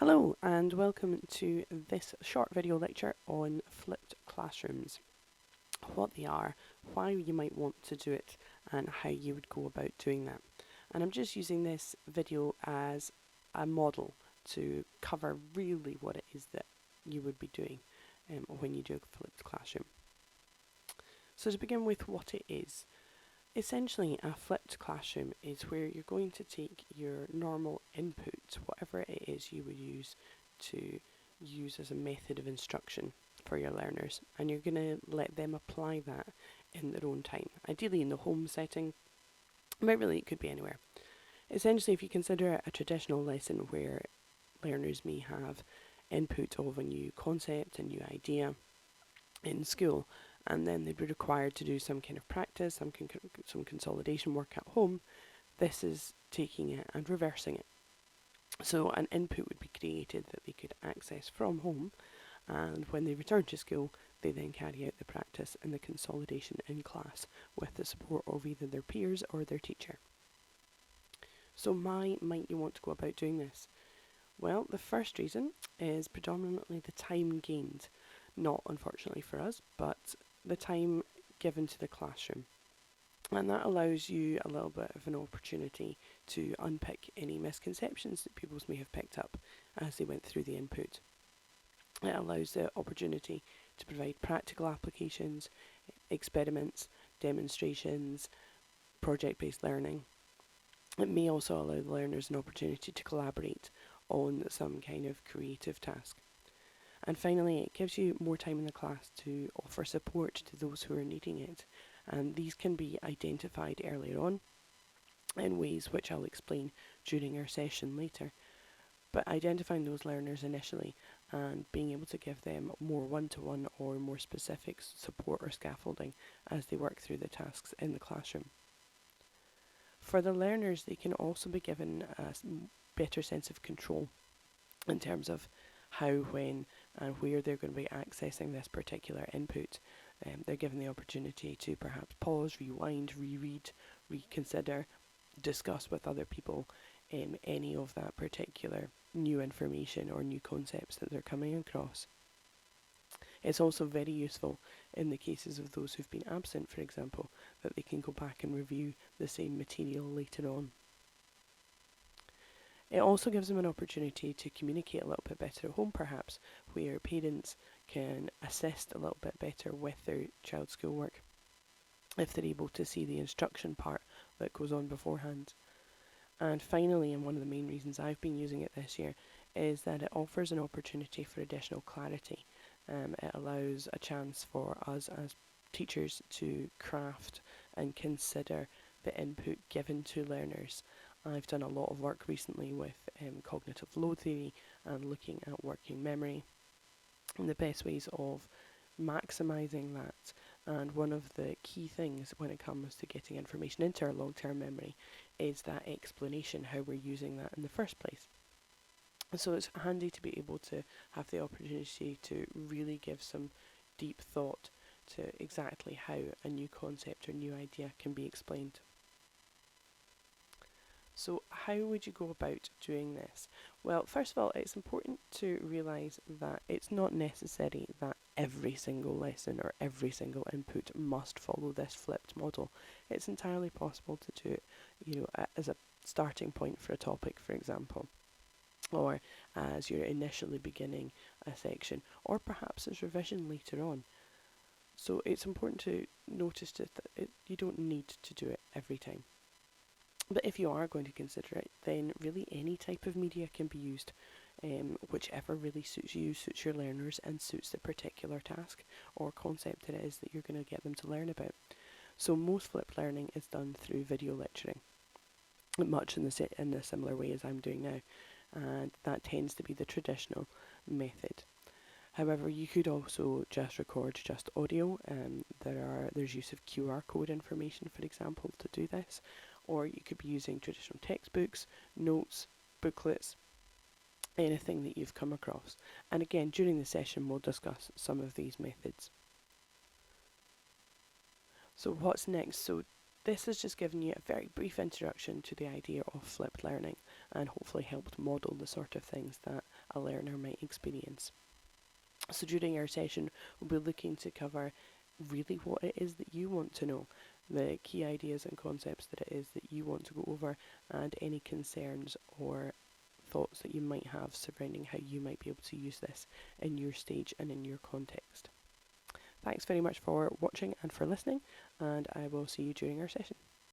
Hello and welcome to this short video lecture on flipped classrooms, what they are, why you might want to do it and how you would go about doing that. And I'm just using this video as a model to cover really what it is that you would be doing when you do a flipped classroom. So to begin with what it is, essentially a flipped classroom is where you're going to take your normal input, whatever it is you would use to use as a method of instruction for your learners, and you're going to let them apply that in their own time, ideally in the home setting, but really it could be anywhere. Essentially, if you consider a traditional lesson where learners may have input of a new concept, a new idea in school, and then they'd be required to do some kind of practice, some consolidation work at home, this is taking it and reversing it. So an input would be created that they could access from home, and when they return to school, they then carry out the practice and the consolidation in class with the support of either their peers or their teacher. So why might you want to go about doing this? Well, the first reason is predominantly the time gained. Not unfortunately for us, but the time given to the classroom. And that allows you a little bit of an opportunity to unpick any misconceptions that pupils may have picked up as they went through the input. It allows the opportunity to provide practical applications, experiments, demonstrations, project-based learning. It may also allow the learners an opportunity to collaborate on some kind of creative task. And finally, it gives you more time in the class to offer support to those who are needing it. And these can be identified earlier on in ways which I'll explain during our session later. But identifying those learners initially and being able to give them more one-to-one or more specific support or scaffolding as they work through the tasks in the classroom. For the learners, they can also be given a better sense of control in terms of how, when, and where they're going to be accessing this particular input. They're given the opportunity to perhaps pause, rewind, reread, reconsider, discuss with other people any of that particular new information or new concepts that they're coming across. It's also very useful in the cases of those who've been absent, for example, that they can go back and review the same material later on. It also gives them an opportunity to communicate a little bit better at home, perhaps, where parents can assist a little bit better with their child's schoolwork if they're able to see the instruction part that goes on beforehand. And finally, and one of the main reasons I've been using it this year, is that it offers an opportunity for additional clarity. It allows a chance for us as teachers to craft and consider the input given to learners. I've done a lot of work recently with cognitive load theory and looking at working memory and the best ways of maximising that. And one of the key things when it comes to getting information into our long-term memory is that explanation, how we're using that in the first place. So it's handy to be able to have the opportunity to really give some deep thought to exactly how a new concept or new idea can be explained. So how would you go about doing this? Well, first of all, it's important to realise that it's not necessary that every single lesson or every single input must follow this flipped model. It's entirely possible to do it, as a starting point for a topic, for example, or as you're initially beginning a section, or perhaps as revision later on. So it's important to notice that you don't need to do it every time. But if you are going to consider it, then really any type of media can be used, whichever really suits you, suits your learners, and suits the particular task or concept it is that you're going to get them to learn about. So most flipped learning is done through video lecturing, much in the similar way as I'm doing now, and that tends to be the traditional method. However, you could also just record just audio. There's use of QR code information, for example, to do this, or you could be using traditional textbooks, notes, booklets, anything that you've come across. And again, during the session, we'll discuss some of these methods. So what's next? So this has just given you a very brief introduction to the idea of flipped learning and hopefully helped model the sort of things that a learner might experience. So during our session, we'll be looking to cover really what it is that you want to know, the key ideas and concepts that it is that you want to go over, and any concerns or thoughts that you might have surrounding how you might be able to use this in your stage and in your context. Thanks very much for watching and for listening, and I will see you during our session.